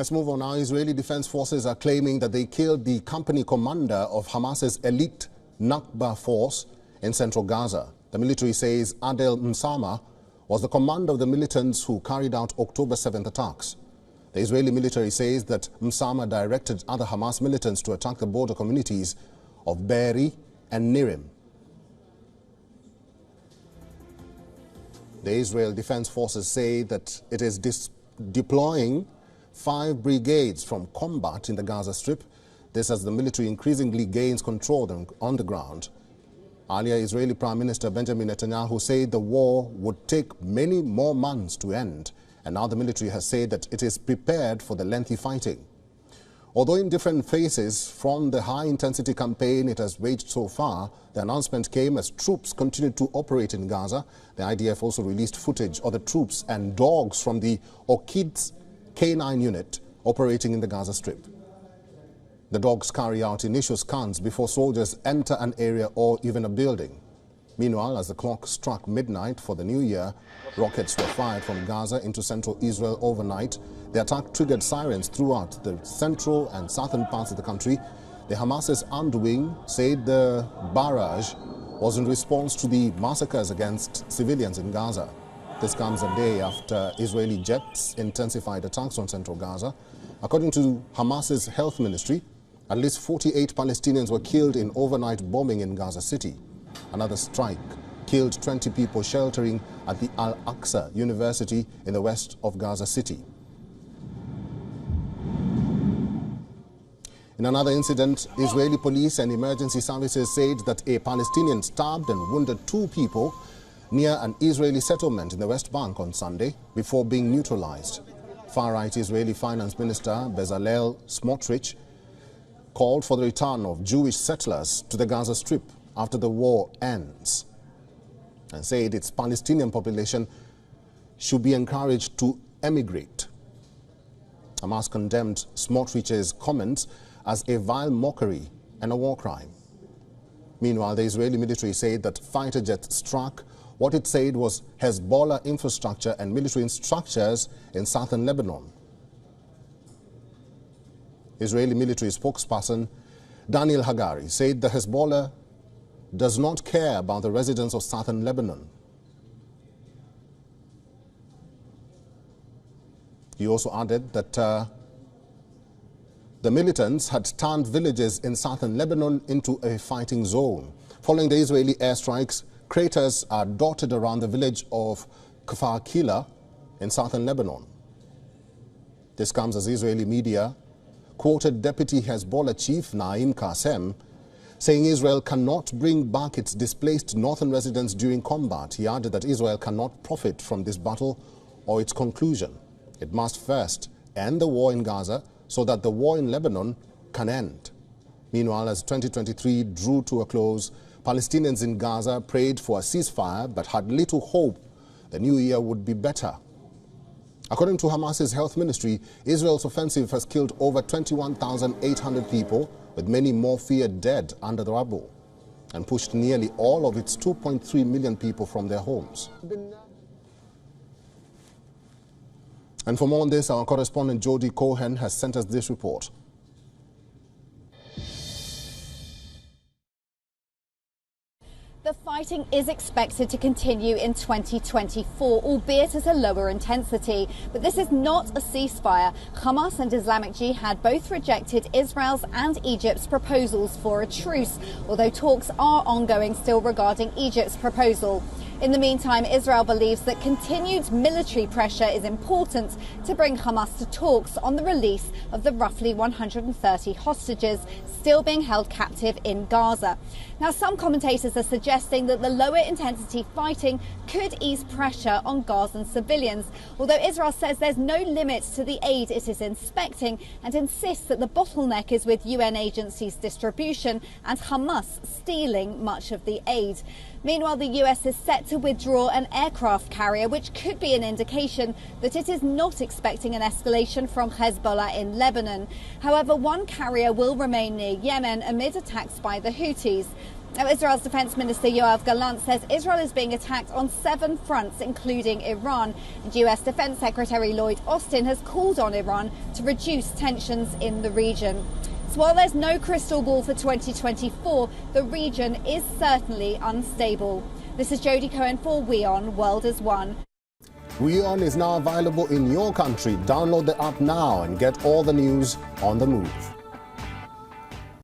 Let's move on now. Israeli Defense Forces are claiming that they killed the company commander of Hamas's elite Najaba force in central Gaza. The military says Adel Mesmah was the commander of the militants who carried out October 7th attacks. The Israeli military says that Mesmah directed other Hamas militants to attack the border communities of Deir and Nirim. The Israel Defense Forces say that it is deploying 5 brigades from combat in the Gaza Strip. This as the military increasingly gains control on the ground. Earlier, Israeli Prime Minister Benjamin Netanyahu said the war would take many more months to end, and now the military has said that it is prepared for the lengthy fighting. Although in different phases from the high-intensity campaign it has waged so far, the announcement came as troops continued to operate in Gaza. The IDF also released footage of the troops and dogs from the Orchid's K9 unit operating in the Gaza Strip. The dogs carry out initial scans before soldiers enter an area or even a building. Meanwhile, as the clock struck midnight for the new year, rockets were fired from Gaza into central Israel overnight. The attack triggered sirens throughout the central and southern parts of the country. The Hamas's armed wing said the barrage was in response to the massacres against civilians in Gaza. This comes a day after Israeli jets intensified attacks on central Gaza. According to Hamas's health ministry, at least 48 Palestinians were killed in overnight bombing in Gaza City. Another strike killed 20 people sheltering at the Al-Aqsa University in the west of Gaza City. In another incident, Israeli police and emergency services said that a Palestinian stabbed and wounded 2 people near an Israeli settlement in the West Bank on Sunday before being neutralized. Far-right Israeli Finance Minister Bezalel Smotrich called for the return of Jewish settlers to the Gaza Strip after the war ends and said its Palestinian population should be encouraged to emigrate. Hamas condemned Smotrich's comments as a vile mockery and a war crime. Meanwhile, the Israeli military said that fighter jets struck what it said was Hezbollah infrastructure and military structures in southern Lebanon. Israeli military spokesperson Daniel Hagari said the Hezbollah does not care about the residents of southern Lebanon. He also added that the militants had turned villages in southern Lebanon into a fighting zone. Following the Israeli airstrikes, craters are dotted around the village of Kfar Kila in southern Lebanon. This comes as Israeli media quoted Deputy Hezbollah Chief Naim Qassem saying Israel cannot bring back its displaced northern residents during combat. He added that Israel cannot profit from this battle or its conclusion. It must first end the war in Gaza so that the war in Lebanon can end. Meanwhile, as 2023 drew to a close, Palestinians in Gaza prayed for a ceasefire but had little hope the new year would be better. According to Hamas's health ministry, Israel's offensive has killed over 21,800 people, with many more feared dead under the rubble, and pushed nearly all of its 2.3 million people from their homes. And for more on this, our correspondent Jody Cohen has sent us this report. The fighting is expected to continue in 2024, albeit at a lower intensity. But this is not a ceasefire. Hamas and Islamic Jihad both rejected Israel's and Egypt's proposals for a truce, although talks are ongoing still regarding Egypt's proposal. In the meantime, Israel believes that continued military pressure is important to bring Hamas to talks on the release of the roughly 130 hostages still being held captive in Gaza. Now, some commentators are suggesting that the lower intensity fighting could ease pressure on Gazan civilians, although Israel says there's no limit to the aid it is inspecting and insists that the bottleneck is with UN agencies' distribution and Hamas stealing much of the aid. Meanwhile, the US is set to withdraw an aircraft carrier, which could be an indication that it is not expecting an escalation from Hezbollah in Lebanon. However, one carrier will remain near Yemen amid attacks by the Houthis. Now, Israel's Defense Minister Yoav Gallant says Israel is being attacked on 7 fronts, including Iran. And US Defense Secretary Lloyd Austin has called on Iran to reduce tensions in the region. So while there's no crystal ball for 2024, the region is certainly unstable. This is Jodie Cohen for WION World as One. WION is now available in your country. Download the app now and get all the news on the move.